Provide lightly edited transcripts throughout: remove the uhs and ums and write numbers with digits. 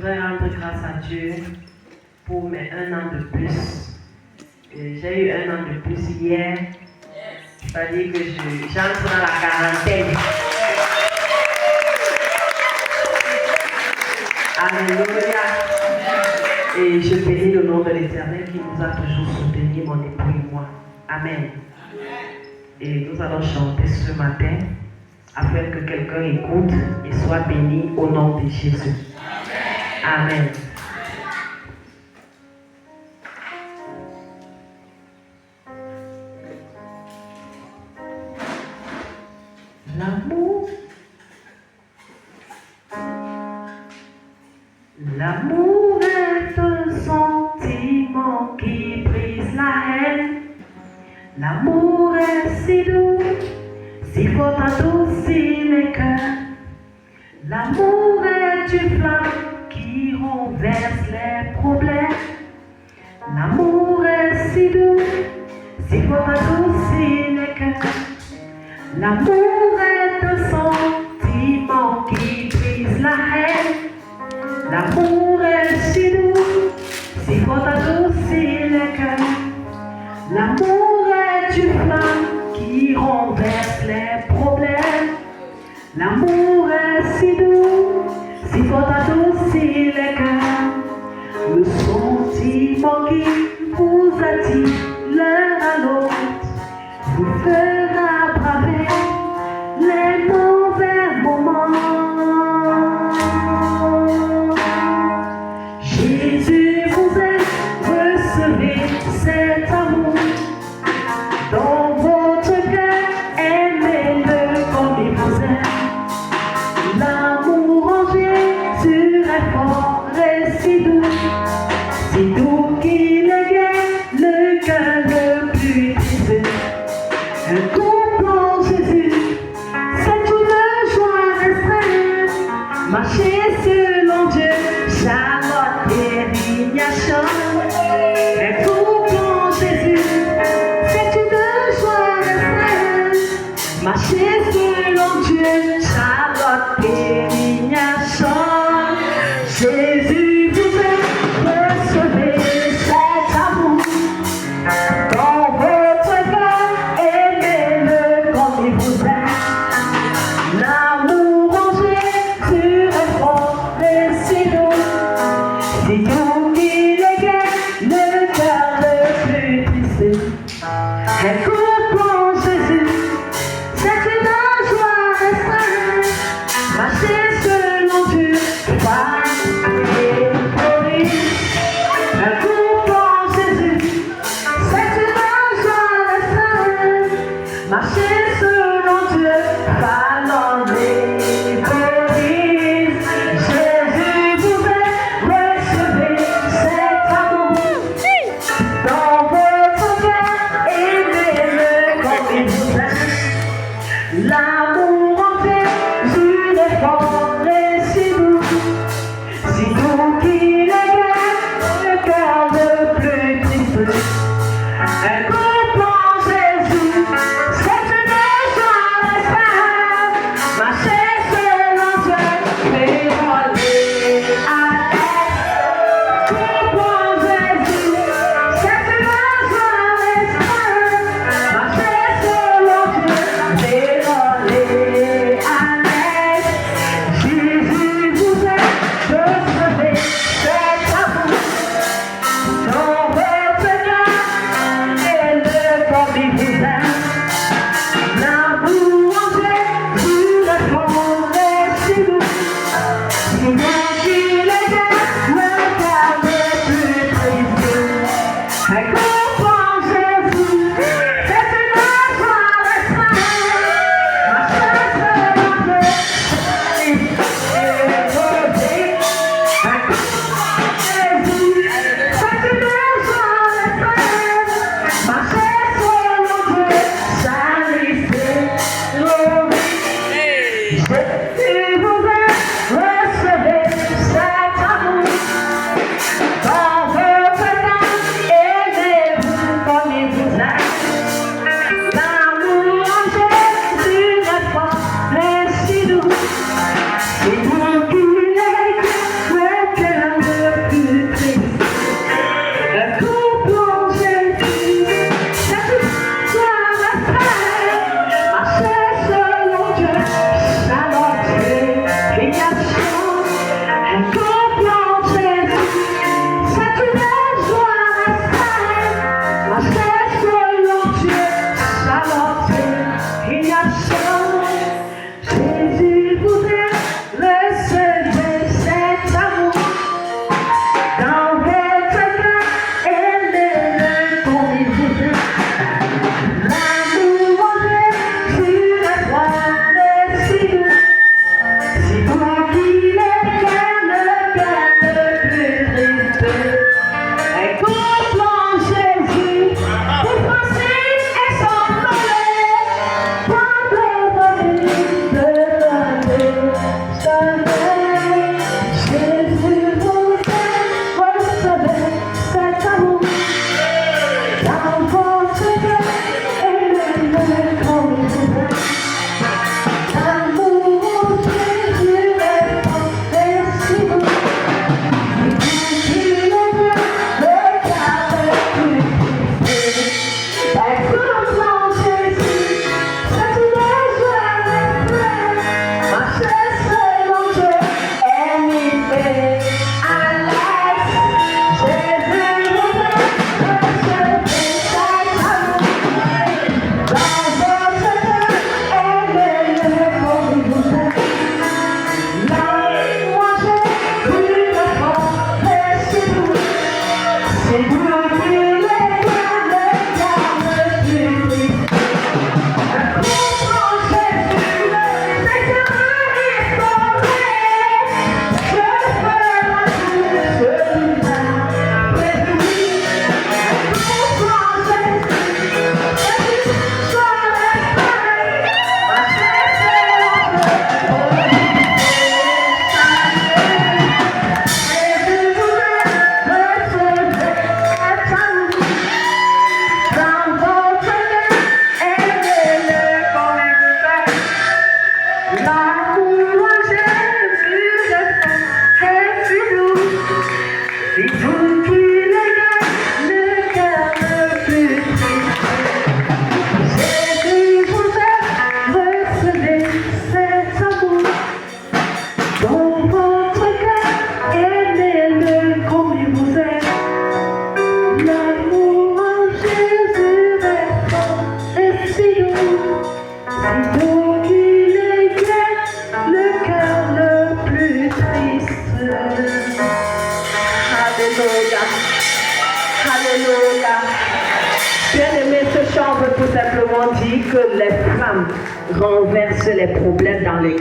voudrais rendre grâce à Dieu pour mes 1 an de plus. J'ai eu 1 an de plus hier. C'est-à-dire que j'entre dans la quarantaine. Alléluia. Et je bénis le nom de l'Éternel qui nous a toujours soutenus, mon époux et moi. Amen. Et nous allons chanter ce matin afin que quelqu'un écoute et soit béni au nom de Jésus. Amen. L'amour, l'amour est un sentiment qui brise la haine. L'amour est si doux, si fort adoucir les cœurs. L'amour est une flamme qui renverse les problèmes. L'amour est si doux, si fort adoucir les cœurs. L'amour est un sentiment qui brise la haine. L'amour est si doux, si fort adoucir les cœurs. L'amour est une flamme qui renverse les problèmes. L'amour est si doux, si fort adoucir les cœurs. Le sentiment qui vous attire l'un à l'autre vous fera braver les mauvais moments. Jésus vous aime, recevez cet amour dans votre cœur, aimez-le comme il vous aime. L'amour en Jésus est fort et si doux qu'il égale le cœur le plus brisé. Un couple en Jésus, c'est une joie extrême. Marcher selon Dieu, Charlotte et Rignachon. Un couple en Jésus, c'est une joie extrême. Marcher selon Dieu, Charlotte et Rignachon. Jésus vous aime, recevez cet amour dans votre cœur, aimez-le comme il vous aime. L'amour en Jésus est fort et si doux qu'il égale le cœur le plus triste. Un couple en Jésus, c'est une joie extrême. Marcher selon Dieu, pas et glorie. Un couple en Jésus, c'est une joie extrême. Marcher selon Dieu, pas l'ennui. Jésus vous aime, recevez cet amour dans votre cœur, aimez-le Et tout qui le cœur le plus triste. Jésus vous a recevez cet amour dans votre cœur, aimez-le comme il vous aime. L'amour en Jésus est fort et si doux, si doux qu'il éclaire le cœur le plus triste. Alléluia, alléluia. Bien-aimé, ce chant veut tout simplement dire que les femmes renversent les problèmes dans les...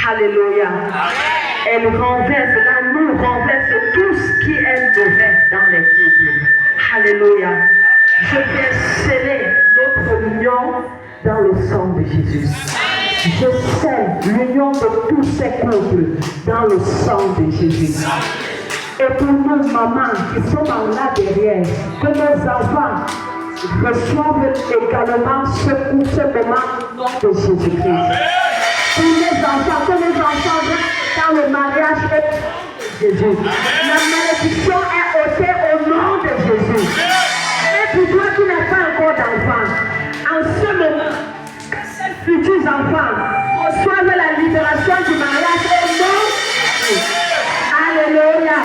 Alléluia. Elles renversent, l'amour renverse tout ce qui est mauvais dans les couples. Alléluia. Je viens sceller notre union dans le sang de Jésus. Je scelle l'union de tous ces couples dans le sang de Jésus. Et pour nos mamans qui sont là derrière, que nos enfants reçoivent également ce moment de Jésus-Christ. Pour les enfants, que les enfants restent dans le mariage de Jésus. La malédiction est ôtée au nom de Jésus. Et pour toi qui n'as pas encore d'enfants, en ce moment, que ces futurs enfants reçoivent la libération du mariage au nom de Jésus. Alléluia.